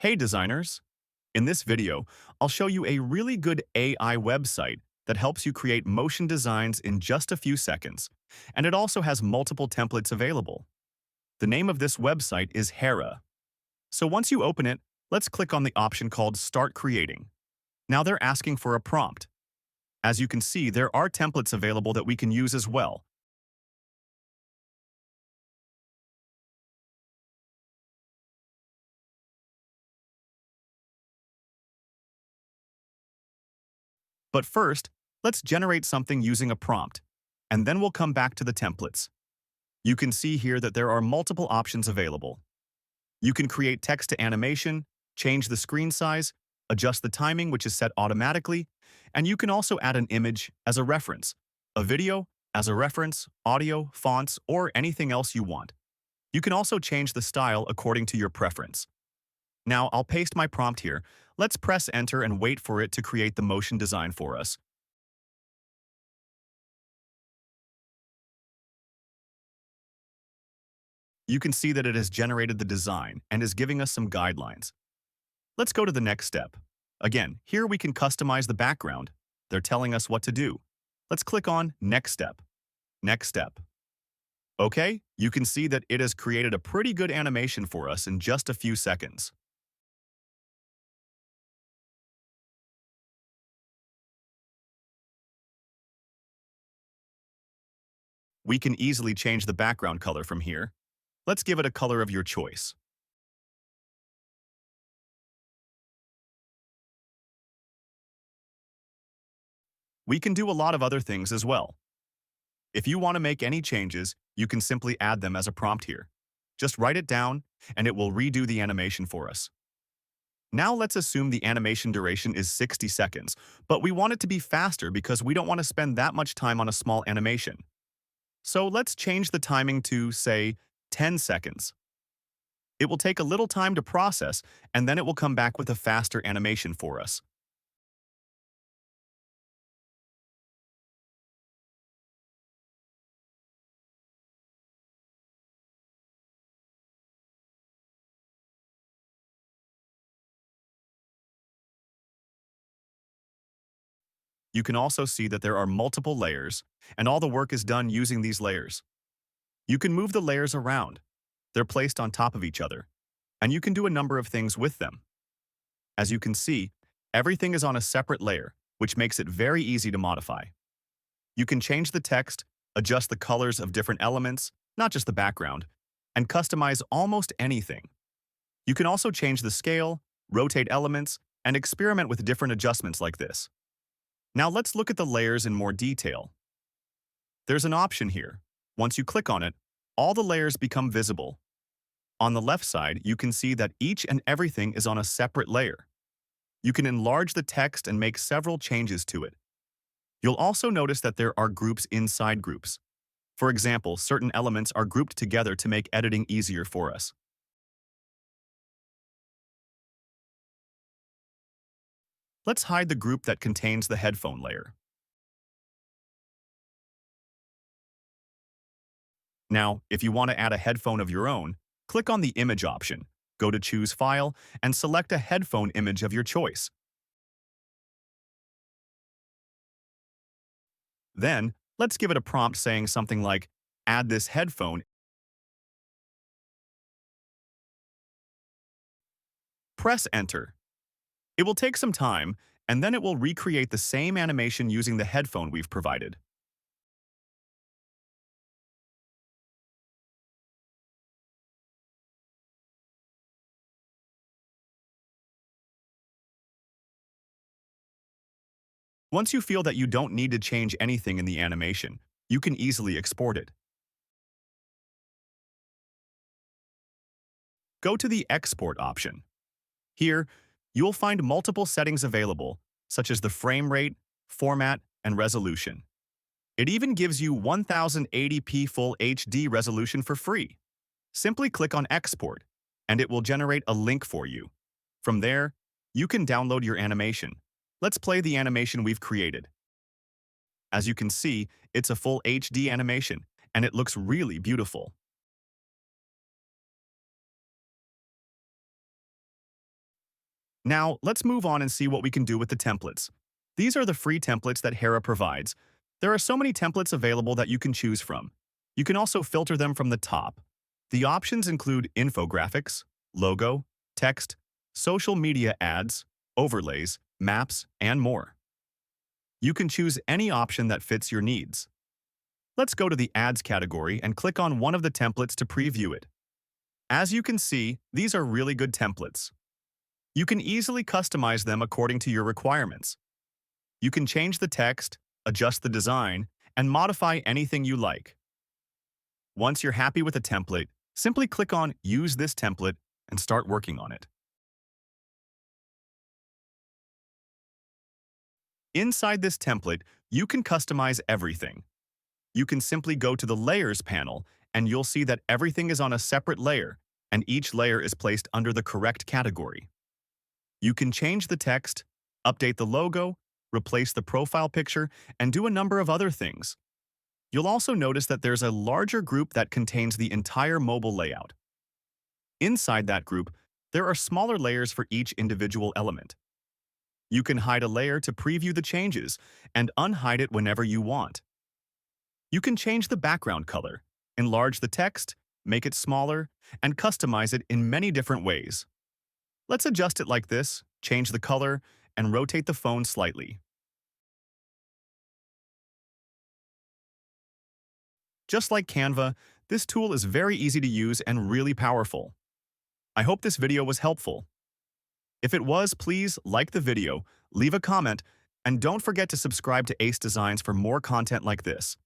Hey designers! In this video, I'll show you a really good AI website that helps you create motion designs in just a few seconds, and it also has multiple templates available. The name of this website is Hera. So once you open it, let's click on the option called Start Creating. Now they're asking for a prompt. As you can see, there are templates available that we can use as well. But first, let's generate something using a prompt, and then we'll come back to the templates. You can see here that there are multiple options available. You can create text to animation, change the screen size, adjust the timing, which is set automatically, and you can also add an image as a reference, a video as a reference, audio, fonts, or anything else you want. You can also change the style according to your preference. Now, I'll paste my prompt here. Let's press enter and wait for it to create the motion design for us. You can see that it has generated the design and is giving us some guidelines. Let's go to the next step. Again, here we can customize the background. They're telling us what to do. Let's click on Next Step. Next Step. Okay, you can see that it has created a pretty good animation for us in just a few seconds. We can easily change the background color from here. Let's give it a color of your choice. We can do a lot of other things as well. If you want to make any changes, you can simply add them as a prompt here. Just write it down, and it will redo the animation for us. Now let's assume the animation duration is 60 seconds, but we want it to be faster because we don't want to spend that much time on a small animation. So let's change the timing to, say, 10 seconds. It will take a little time to process, and then it will come back with a faster animation for us. You can also see that there are multiple layers, and all the work is done using these layers. You can move the layers around. They're placed on top of each other, and you can do a number of things with them. As you can see, everything is on a separate layer, which makes it very easy to modify. You can change the text, adjust the colors of different elements, not just the background, and customize almost anything. You can also change the scale, rotate elements, and experiment with different adjustments like this. Now let's look at the layers in more detail. There's an option here. Once you click on it, all the layers become visible. On the left side, you can see that each and everything is on a separate layer. You can enlarge the text and make several changes to it. You'll also notice that there are groups inside groups. For example, certain elements are grouped together to make editing easier for us. Let's hide the group that contains the headphone layer. Now, if you want to add a headphone of your own, click on the Image option, go to Choose File, and select a headphone image of your choice. Then, let's give it a prompt saying something like, "Add this headphone." Press Enter. It will take some time, and then it will recreate the same animation using the headphone we've provided. Once you feel that you don't need to change anything in the animation, you can easily export it. Go to the Export option. Here, you'll find multiple settings available, such as the frame rate, format, and resolution. It even gives you 1080p Full HD resolution for free. Simply click on Export, and it will generate a link for you. From there, you can download your animation. Let's play the animation we've created. As you can see, it's a full HD animation, and it looks really beautiful. Now, let's move on and see what we can do with the templates. These are the free templates that Hera provides. There are so many templates available that you can choose from. You can also filter them from the top. The options include infographics, logo, text, social media ads, overlays, maps, and more. You can choose any option that fits your needs. Let's go to the Ads category and click on one of the templates to preview it. As you can see, these are really good templates. You can easily customize them according to your requirements. You can change the text, adjust the design, and modify anything you like. Once you're happy with a template, simply click on Use this template and start working on it. Inside this template, you can customize everything. You can simply go to the Layers panel and you'll see that everything is on a separate layer and each layer is placed under the correct category. You can change the text, update the logo, replace the profile picture, and do a number of other things. You'll also notice that there's a larger group that contains the entire mobile layout. Inside that group, there are smaller layers for each individual element. You can hide a layer to preview the changes and unhide it whenever you want. You can change the background color, enlarge the text, make it smaller, and customize it in many different ways. Let's adjust it like this, change the color, and rotate the phone slightly. Just like Canva, this tool is very easy to use and really powerful. I hope this video was helpful. If it was, please like the video, leave a comment, and don't forget to subscribe to Ace Designs for more content like this.